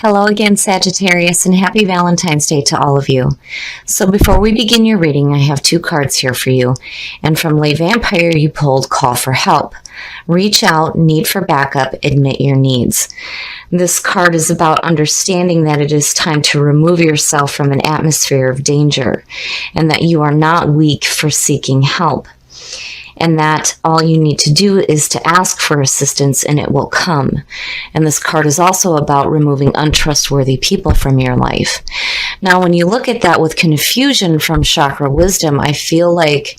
Hello again, Sagittarius, and happy Valentine's Day to all of you. So before we begin your reading, I have two cards here for you. And from Lay Vampire, you pulled Call for Help. Reach out, need for backup, admit your needs. This card is about understanding that it is time to remove yourself from an atmosphere of danger, and that you are not weak for seeking help. And that all you need to do is to ask for assistance and it will come. And this card is also about removing untrustworthy people from your life. Now, when you look at that with confusion from chakra wisdom, I feel like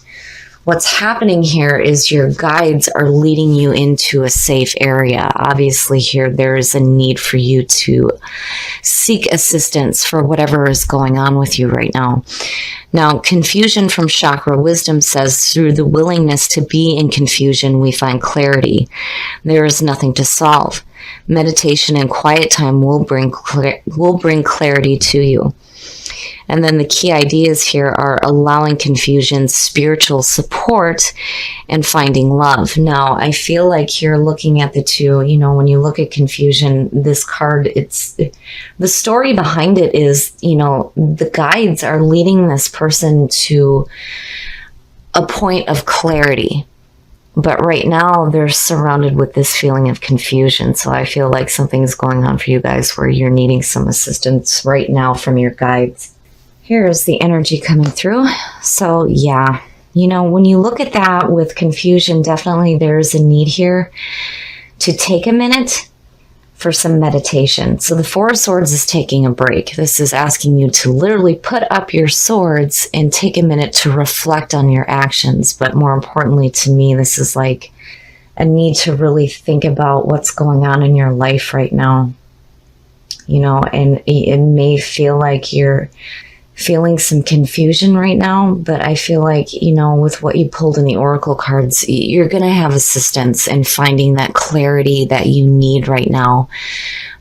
what's happening here is your guides are leading you into a safe area. Obviously, here there is a need for you to seek assistance for whatever is going on with you right now. Now, confusion from chakra wisdom says through the willingness to be in confusion, we find clarity. There is nothing to solve. Meditation and quiet time will bring clarity to you. And then the key ideas here are allowing confusion, spiritual support, and finding love. Now, I feel like you're looking at the two, when you look at confusion, this card, the story behind it is, the guides are leading this person to a point of clarity. But right now, they're surrounded with this feeling of confusion. So I feel like something's going on for you guys where you're needing some assistance right now from your guides. Here's the energy coming through. So yeah, when you look at that with confusion, definitely there's a need here to take a minute for some meditation. So the Four of Swords is taking a break. This is asking you to literally put up your swords and take a minute to reflect on your actions. But more importantly to me, this is like a need to really think about what's going on in your life right now. And it may feel like you're feeling some confusion right now, but I feel like, with what you pulled in the oracle cards, you're going to have assistance in finding that clarity that you need right now.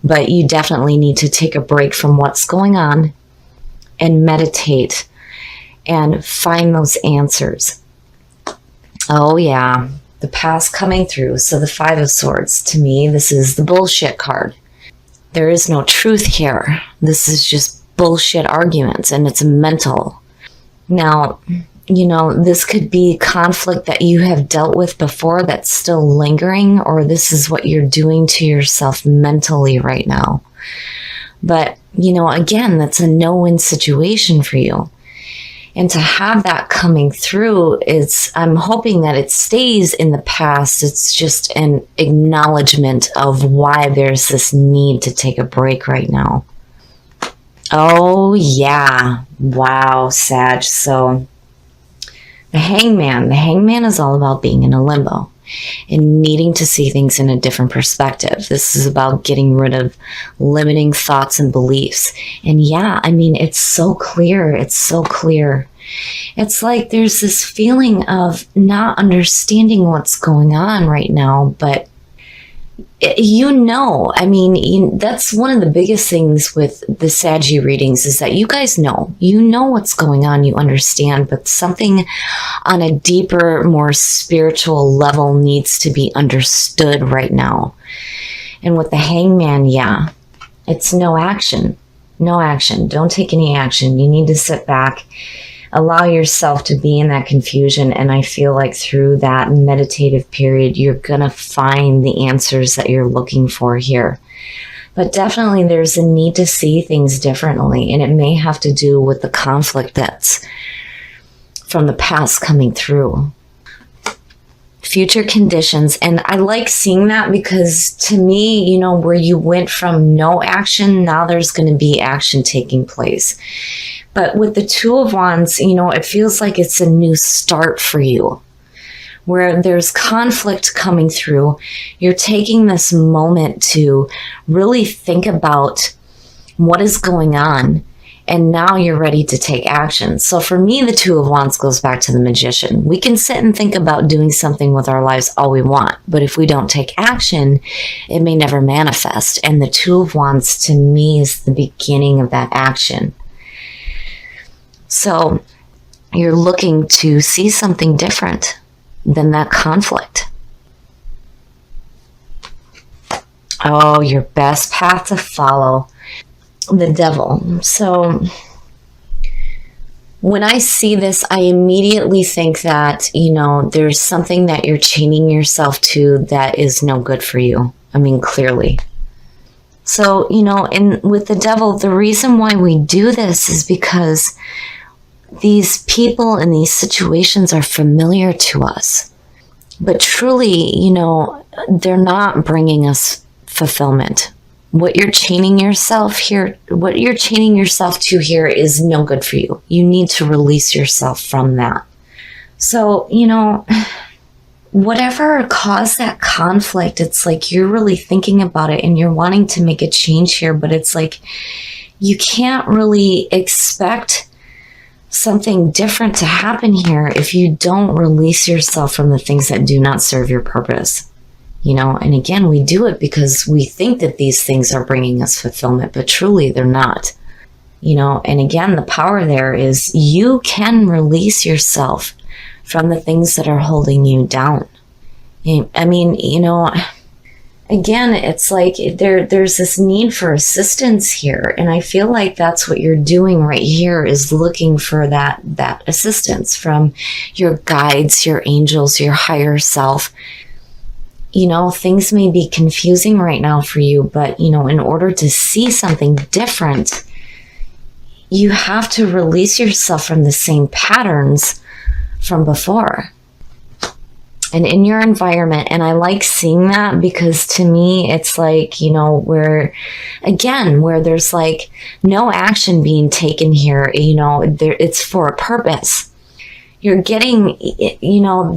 But you definitely need to take a break from what's going on and meditate and find those answers. Oh yeah, the past coming through. So the Five of Swords, to me, this is the bullshit card. There is no truth here. This is just bullshit arguments, and it's mental. Now, this could be conflict that you have dealt with before that's still lingering, or this is what you're doing to yourself mentally right now. But, again, that's a no-win situation for you. And to have that coming through, I'm hoping that it stays in the past. It's just an acknowledgement of why there's this need to take a break right now. Oh, yeah. Wow, Sag. So the Hangman is all about being in a limbo and needing to see things in a different perspective. This is about getting rid of limiting thoughts and beliefs. And yeah, it's so clear. It's so clear. It's like there's this feeling of not understanding what's going on right now, but that's one of the biggest things with the Saggy readings is that you guys know what's going on, you understand, but something on a deeper, more spiritual level needs to be understood right now. And with the Hangman, yeah, it's no action. No action. Don't take any action. You need to sit back, allow yourself to be in that confusion. And I feel like through that meditative period, you're going to find the answers that you're looking for here. But definitely there's a need to see things differently. And it may have to do with the conflict that's from the past coming through. Future conditions. And I like seeing that because to me, where you went from no action, now there's going to be action taking place. But with the Two of Wands, it feels like it's a new start for you. Where there's conflict coming through, you're taking this moment to really think about what is going on. And now you're ready to take action. So for me, the Two of Wands goes back to the Magician. We can sit and think about doing something with our lives all we want. But if we don't take action, it may never manifest. And the Two of Wands, to me, is the beginning of that action. So you're looking to see something different than that conflict. Oh, your best path to follow. The devil. So when I see this, I immediately think that, there's something that you're chaining yourself to that is no good for you. I mean, clearly. So, and with the devil, the reason why we do this is because these people and these situations are familiar to us. But truly, they're not bringing us fulfillment. What you're chaining yourself to here is no good for you. You need to release yourself from that. So, whatever caused that conflict, it's like you're really thinking about it and you're wanting to make a change here, but it's like you can't really expect something different to happen here if you don't release yourself from the things that do not serve your purpose. And again, we do it because we think that these things are bringing us fulfillment, but truly they're not. And again, the power there is you can release yourself from the things that are holding you down. I mean, again, it's like there's this need for assistance here. And I feel like that's what you're doing right here is looking for that assistance from your guides, your angels, your higher self. Things may be confusing right now for you, but, in order to see something different, you have to release yourself from the same patterns from before and in your environment. And I like seeing that because to me, it's like, where there's like no action being taken here, it's for a purpose. You're getting,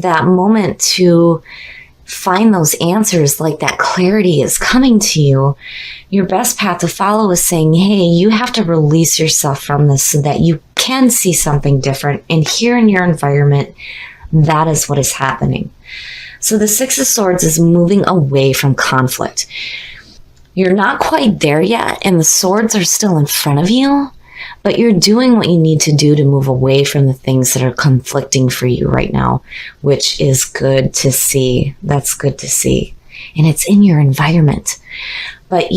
that moment to find those answers, like that clarity is coming to you. Your best path to follow is saying, hey, you have to release yourself from this so that you can see something different. And here in your environment, that is what is happening. So the Six of Swords is moving away from conflict. You're not quite there yet, and the swords are still in front of you, but you're doing what you need to do to move away from the things that are conflicting for you right now, which is good to see. That's good to see. And it's in your environment. But,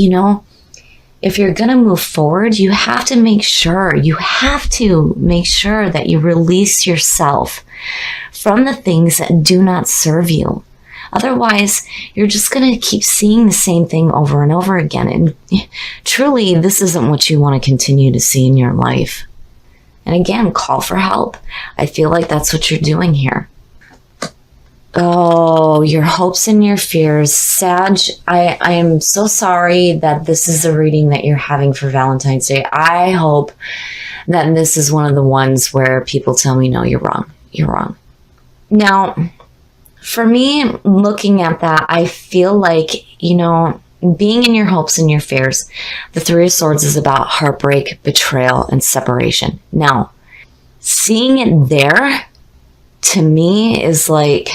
if you're going to move forward, you have to make sure that you release yourself from the things that do not serve you. Otherwise, you're just going to keep seeing the same thing over and over again. And truly, this isn't what you want to continue to see in your life. And again, call for help. I feel like that's what you're doing here. Oh, your hopes and your fears. Sag, I am so sorry that this is a reading that you're having for Valentine's Day. I hope that this is one of the ones where people tell me, no, you're wrong. You're wrong. Now, for me, looking at that, I feel like, being in your hopes and your fears, the Three of Swords is about heartbreak, betrayal, and separation. Now, seeing it there, to me, is like,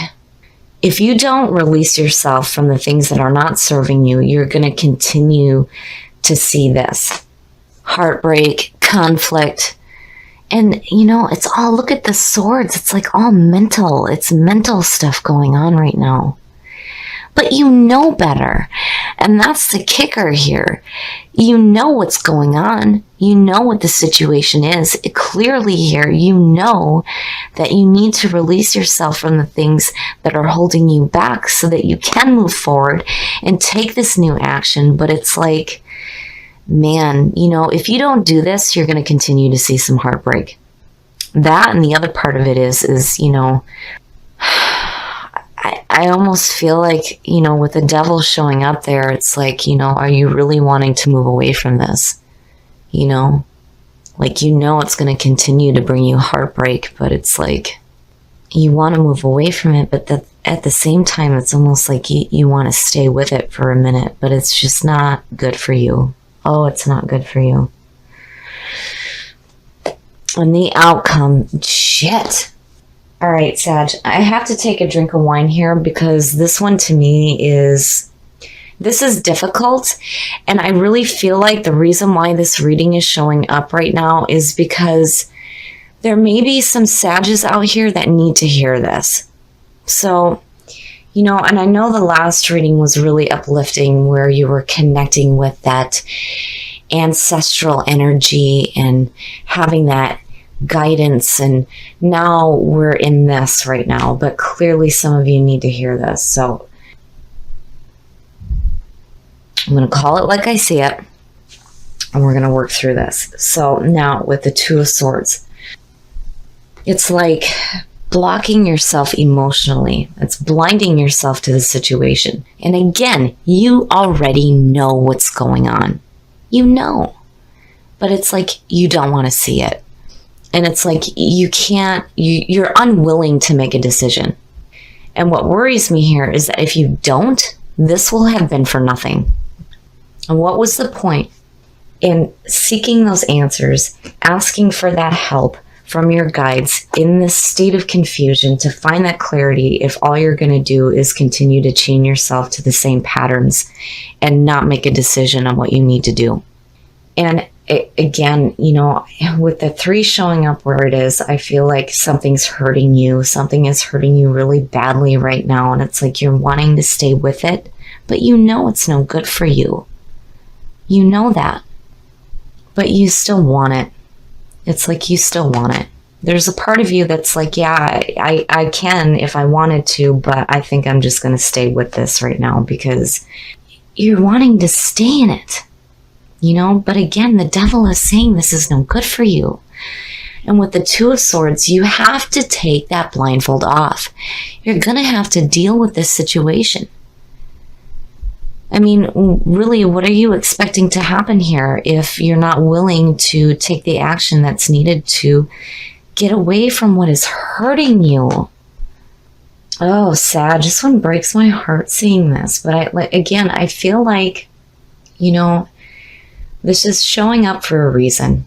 if you don't release yourself from the things that are not serving you, you're going to continue to see this. Heartbreak, conflict. And, it's all, look at the swords. It's like all mental. It's mental stuff going on right now. But you know better. And that's the kicker here. You know what's going on. You know what the situation is. Clearly here, you know that you need to release yourself from the things that are holding you back so that you can move forward and take this new action. But it's like, man, if you don't do this, you're going to continue to see some heartbreak. That, and the other part of it is I almost feel like, with the devil showing up there, it's like, are you really wanting to move away from this? Like, it's going to continue to bring you heartbreak, but it's like, you want to move away from it, but at the same time, it's almost like you want to stay with it for a minute, but it's just not good for you. Oh, it's not good for you. And the outcome, shit. All right, Sag, I have to take a drink of wine here because this one to me is difficult. And I really feel like the reason why this reading is showing up right now is because there may be some Sages out here that need to hear this. So, And I know the last reading was really uplifting where you were connecting with that ancestral energy and having that guidance. And now we're in this right now, but clearly some of you need to hear this. So I'm going to call it like I see it, and we're going to work through this. So now with the Two of Swords, it's like blocking yourself emotionally. It's blinding yourself to the situation. And again, you already know what's going on. You know, but it's like you don't want to see it. And it's like you're unwilling to make a decision. And what worries me here is that if you don't, this will have been for nothing. And what was the point in seeking those answers, asking for that help from your guides in this state of confusion to find that clarity if all you're going to do is continue to chain yourself to the same patterns and not make a decision on what you need to do? And again, with the 3 showing up where it is, I feel like something's hurting you. Something is hurting you really badly right now. And it's like you're wanting to stay with it, but it's no good for you. You know that, but you still want it. It's like you still want it. There's a part of you that's like, yeah, I can if I wanted to, but I think I'm just going to stay with this right now because you're wanting to stay in it, But again, the devil is saying this is no good for you. And with the Two of Swords, you have to take that blindfold off. You're going to have to deal with this situation. I mean, really, what are you expecting to happen here if you're not willing to take the action that's needed to get away from what is hurting you? Oh, Sag, this one breaks my heart seeing this. But I feel like, this is showing up for a reason.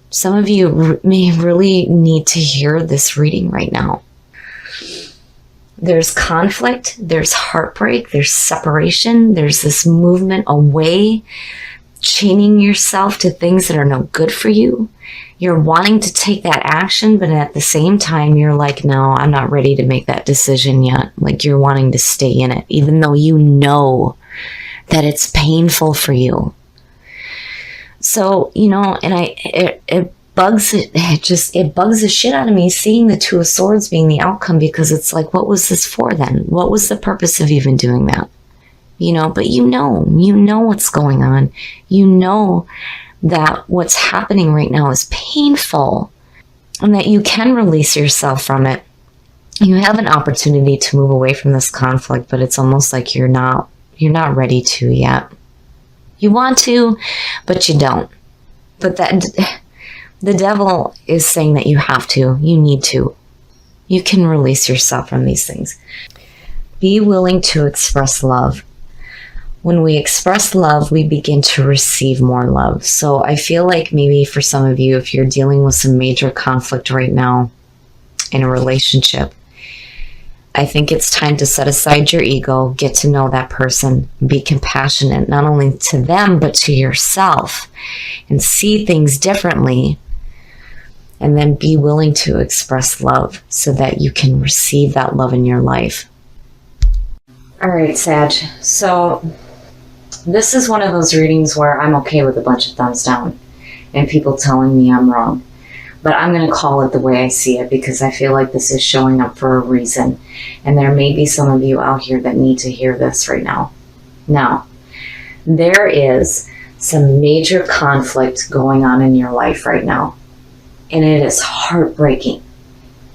Some of you may really need to hear this reading right now. There's conflict, there's heartbreak, there's separation, there's this movement away, chaining yourself to things that are no good for you. You're wanting to take that action, but at the same time, you're like, no, I'm not ready to make that decision yet. Like you're wanting to stay in it, even though you know that it's painful for you. So, and it bugs the shit out of me seeing the Two of Swords being the outcome, because it's like, what was this for then? What was the purpose of even doing that? But you know what's going on. You know that what's happening right now is painful and that you can release yourself from it. You have an opportunity to move away from this conflict, but it's almost like you're not ready to yet. You want to, but you don't. But the devil is saying that you have to, you need to. You can release yourself from these things. Be willing to express love. When we express love, we begin to receive more love. So I feel like maybe for some of you, if you're dealing with some major conflict right now in a relationship, I think it's time to set aside your ego, get to know that person, be compassionate, not only to them, but to yourself, and see things differently. And then be willing to express love so that you can receive that love in your life. All right, Sag. So this is one of those readings where I'm okay with a bunch of thumbs down and people telling me I'm wrong. But I'm going to call it the way I see it because I feel like this is showing up for a reason. And there may be some of you out here that need to hear this right now. Now, there is some major conflict going on in your life right now. And it is heartbreaking.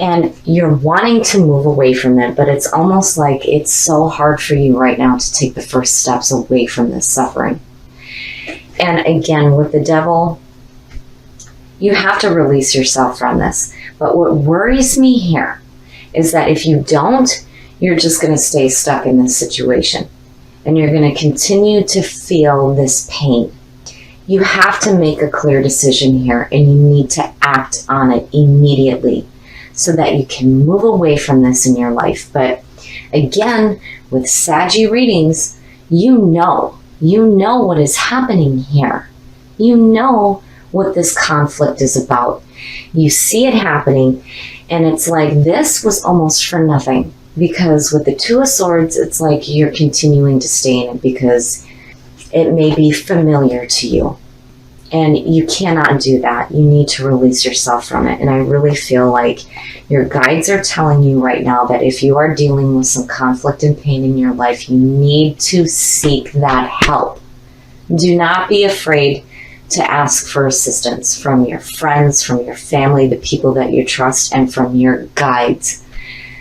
And you're wanting to move away from it, but it's almost like it's so hard for you right now to take the first steps away from this suffering. And again, with the devil, you have to release yourself from this. But what worries me here is that if you don't, you're just going to stay stuck in this situation. And you're going to continue to feel this pain. You have to make a clear decision here, and you need to act on it immediately so that you can move away from this in your life. But again, with Saggy readings, you know what is happening here. You know what this conflict is about. You see it happening, and it's like this was almost for nothing. Because with the Two of Swords, it's like you're continuing to stay in it because it may be familiar to you. And you cannot do that. You need to release yourself from it. And I really feel like your guides are telling you right now that if you are dealing with some conflict and pain in your life, you need to seek that help. Do not be afraid to ask for assistance from your friends, from your family, the people that you trust, and from your guides.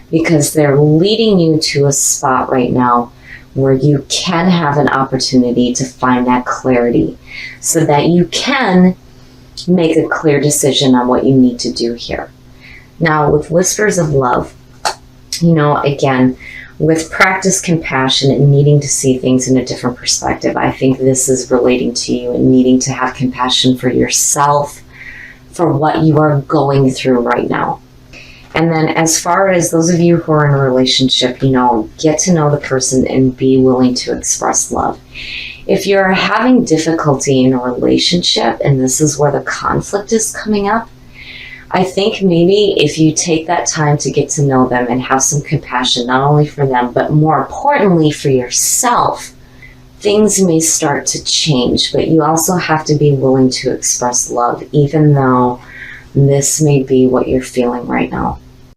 Because they're leading you to a spot right now where you can have an opportunity to find that clarity so that you can make a clear decision on what you need to do here. Now, with Whispers of Love, again, with practice compassion and needing to see things in a different perspective, I think this is relating to you and needing to have compassion for yourself, for what you are going through right now. And then as far as those of you who are in a relationship, get to know the person and be willing to express love. If you're having difficulty in a relationship and this is where the conflict is coming up, I think maybe if you take that time to get to know them and have some compassion, not only for them, but more importantly for yourself, things may start to change. But you also have to be willing to express love, even though this may be what you're feeling right now.